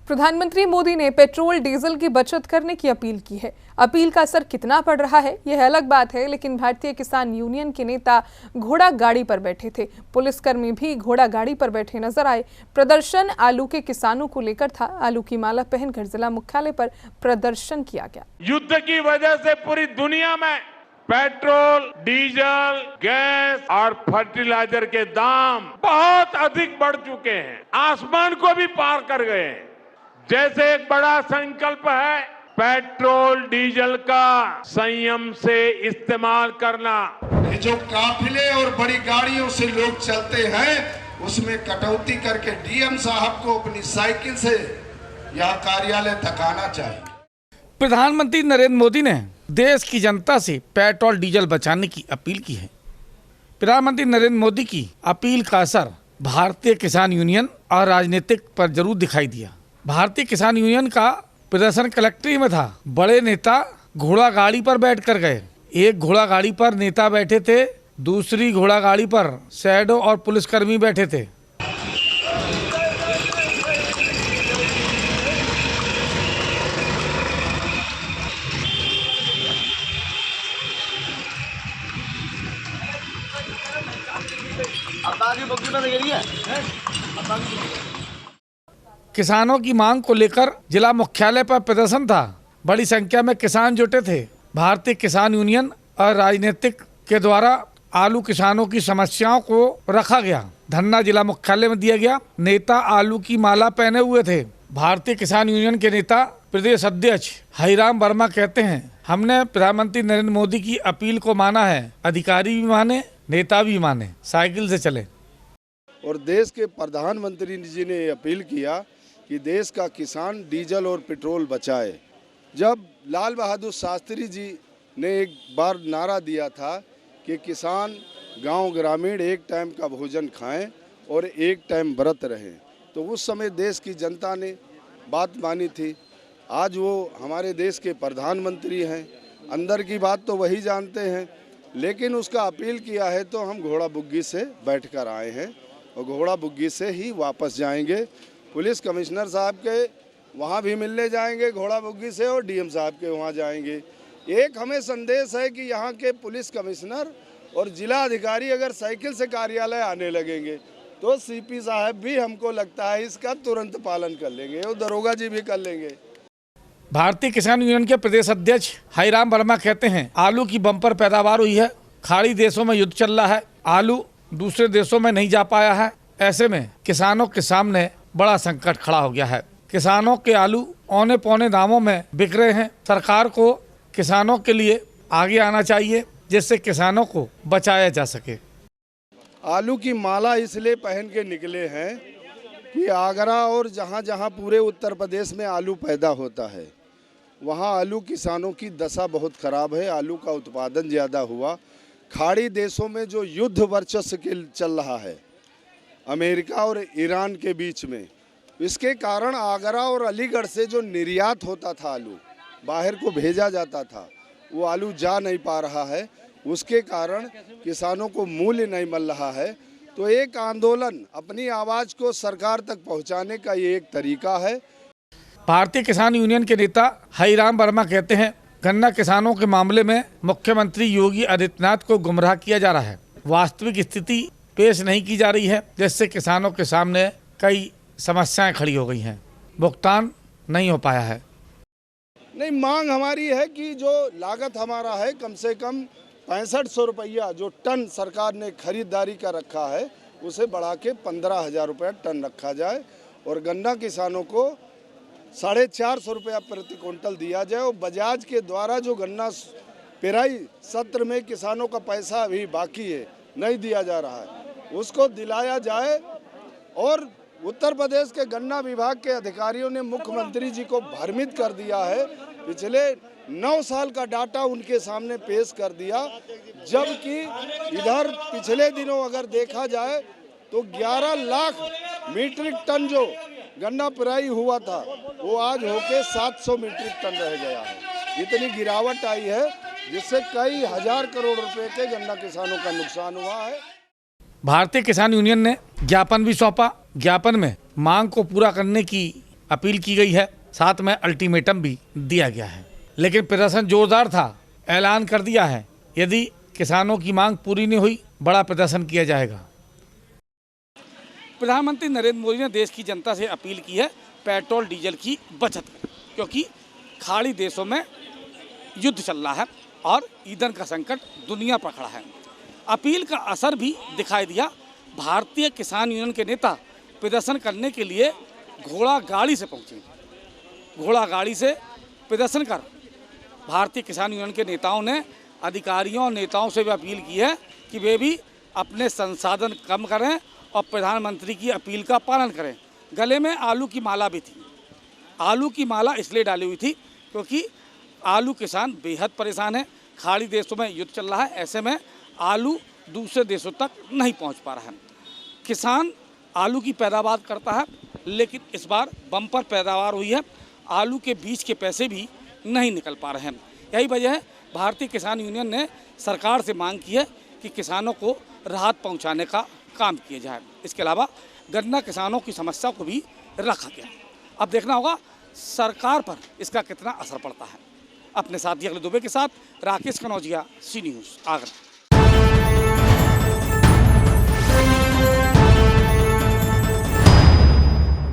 प्रधानमंत्री मोदी ने petrol diesel की बचत करने की अपील की है। अपील का असर कितना पड़ रहा है यह अलग बात है, लेकिन भारतीय किसान यूनियन के नेता घोड़ा गाड़ी पर बैठे थे। पुलिसकर्मी भी घोड़ा गाड़ी पर बैठे नजर आए। प्रदर्शन आलू के किसानों को लेकर था। आलू की माला पहनकर जिला मुख्यालय पर प्रदर्शन किया गया। युद्ध की वजह से पूरी दुनिया में पेट्रोल, डीजल, गैस और फर्टिलाइजर के दाम बहुत अधिक बढ़ चुके हैं, आसमान को भी पार कर गए हैं। जैसे एक बड़ा संकल्प है पेट्रोल डीजल का संयम से इस्तेमाल करना। ये जो काफिले और बड़ी गाड़ियों से लोग चलते हैं उसमें कटौती करके डीएम साहब को अपनी साइकिल से यह कार्यालय तक आना चाहिए। प्रधानमंत्री नरेंद्र मोदी ने देश की जनता से पेट्रोल डीजल बचाने की अपील की है। प्रधानमंत्री नरेंद्र मोदी की अपील का असर भारतीय किसान यूनियन और राजनीतिक पर जरूर दिखाई दिया। भारतीय किसान यूनियन का प्रदर्शन कलेक्ट्रेट में था। बड़े नेता घोड़ा गाड़ी पर बैठ कर गए। एक घोड़ा गाड़ी पर नेता बैठे थे, दूसरी घोड़ा गाड़ी पर शैडो और पुलिसकर्मी बैठे थे। किसानों की मांग को लेकर जिला मुख्यालय पर प्रदर्शन था। बड़ी संख्या में किसान जुटे थे। भारतीय किसान यूनियन और राजनीतिक के द्वारा आलू किसानों की समस्याओं को रखा गया। धरना जिला मुख्यालय में दिया गया। नेता आलू की माला पहने हुए थे। भारतीय किसान यूनियन के नेता प्रदेश अध्यक्ष हरिराम वर्मा कहते हैं, हमने प्रधानमंत्री नरेंद्र मोदी की अपील को माना है। अधिकारी भी माने, नेता भी माने, साइकिल से चले। और देश के प्रधानमंत्री जी ने अपील किया कि देश का किसान डीजल और पेट्रोल बचाए। जब लाल बहादुर शास्त्री जी ने एक बार नारा दिया था कि किसान गांव ग्रामीण एक टाइम का भोजन खाएं और एक टाइम व्रत रहें, तो उस समय देश की जनता ने बात मानी थी। आज वो हमारे देश के प्रधानमंत्री हैं। अंदर की बात तो वही जानते हैं, लेकिन उसका अपील किया है तो हम घोड़ा बुग्गी से बैठकर आए हैं और घोड़ा बुग्गी से ही वापस जाएंगे। पुलिस कमिश्नर साहब के वहाँ भी मिलने जाएंगे घोड़ा बुग्गी से और डीएम साहब के वहाँ जाएंगे। एक हमें संदेश है कि यहाँ के पुलिस कमिश्नर और जिला अधिकारी अगर साइकिल से कार्यालय आने लगेंगे तो सीपी साहब भी हमको लगता है इसका तुरंत पालन कर लेंगे और दरोगा जी भी कर लेंगे। भारतीय किसान यूनियन के प्रदेश अध्यक्ष हरिराम वर्मा कहते हैं, आलू की बम्पर पैदावार हुई है। खाड़ी देशों में युद्ध चल रहा है। आलू दूसरे देशों में नहीं जा पाया है। ऐसे में किसानों के सामने बड़ा संकट खड़ा हो गया है। किसानों के आलू औने पौने दामों में बिक रहे हैं। सरकार को किसानों के लिए आगे आना चाहिए जिससे किसानों को बचाया जा सके। आलू की माला इसलिए पहन के निकले हैं कि आगरा और जहाँ जहाँ पूरे उत्तर प्रदेश में आलू पैदा होता है वहाँ आलू किसानों की दशा बहुत खराब है। आलू का उत्पादन ज़्यादा हुआ। खाड़ी देशों में जो युद्ध वर्चस्व चल रहा है अमेरिका और ईरान के बीच में, इसके कारण आगरा और अलीगढ़ से जो निर्यात होता था आलू बाहर को भेजा जाता था, वो आलू जा नहीं पा रहा है। उसके कारण किसानों को मूल्य नहीं मिल रहा है। तो एक आंदोलन, अपनी आवाज़ को सरकार तक पहुंचाने का ये एक तरीका है। भारतीय किसान यूनियन के नेता हरिराम वर्मा कहते हैं, गन्ना किसानों के मामले में मुख्यमंत्री योगी आदित्यनाथ को गुमराह किया जा रहा है। वास्तविक स्थिति पेश नहीं की जा रही है, जिससे किसानों के सामने कई समस्याएं खड़ी हो गई हैं। भुगतान नहीं हो पाया है। नहीं, मांग हमारी है कि जो लागत हमारा है कम से कम 6500 रुपया जो टन सरकार ने खरीदारी का रखा है उसे बढ़ा के 15,000 रुपया टन रखा जाए और गन्ना किसानों को 450 रुपया प्रति क्विंटल दिया जाए। और बजाज के द्वारा जो गन्ना पेराई सत्र में किसानों का पैसा अभी बाकी है, नहीं दिया जा रहा है, उसको दिलाया जाए। और उत्तर प्रदेश के गन्ना विभाग के अधिकारियों ने मुख्यमंत्री जी को भ्रमित कर दिया है। पिछले 9 साल का डाटा उनके सामने पेश कर दिया, जबकि इधर पिछले दिनों अगर देखा जाए तो 11 लाख मीट्रिक टन जो गन्ना पेराई हुआ था वो आज होके 700 मीट्रिक टन रह गया है। इतनी गिरावट आई है जिससे कई हजार करोड़ रुपए के गन्ना किसानों का नुकसान हुआ है। भारतीय किसान यूनियन ने ज्ञापन भी सौंपा। ज्ञापन में मांग को पूरा करने की अपील की गई है, साथ में अल्टीमेटम भी दिया गया है। लेकिन प्रदर्शन जोरदार था, ऐलान कर दिया है यदि किसानों की मांग पूरी नहीं हुई बड़ा प्रदर्शन किया जाएगा। प्रधानमंत्री नरेंद्र मोदी ने देश की जनता से अपील की है पेट्रोल डीजल की बचत करें, क्योंकि खाड़ी देशों में युद्ध चल रहा है और ईंधन का संकट दुनिया पर खड़ा है। अपील का असर भी दिखाई दिया। भारतीय किसान यूनियन के नेता प्रदर्शन करने के लिए घोड़ा गाड़ी से पहुंचे। घोड़ा गाड़ी से प्रदर्शन कर भारतीय किसान यूनियन के नेताओं ने अधिकारियों और नेताओं से भी अपील की है कि वे भी अपने संसाधन कम करें और प्रधानमंत्री की अपील का पालन करें। गले में आलू की माला भी थी। आलू की माला इसलिए डाली हुई थी क्योंकि आलू किसान बेहद परेशान है। खाड़ी देशों में युद्ध चल रहा है, ऐसे में आलू दूसरे देशों तक नहीं पहुंच पा रहा है। किसान आलू की पैदावार करता है, लेकिन इस बार बम्पर पैदावार हुई है। आलू के बीज के पैसे भी नहीं निकल पा रहे हैं। यही वजह है भारतीय किसान यूनियन ने सरकार से मांग की है कि किसानों को राहत पहुंचाने का काम किया जाए। इसके अलावा गन्ना किसानों की समस्या को भी रखा गया। अब देखना होगा सरकार पर इसका कितना असर पड़ता है। अपने साथी अगले दुबे के साथ राकेश कनौजिया, सी न्यूज़, आगरा।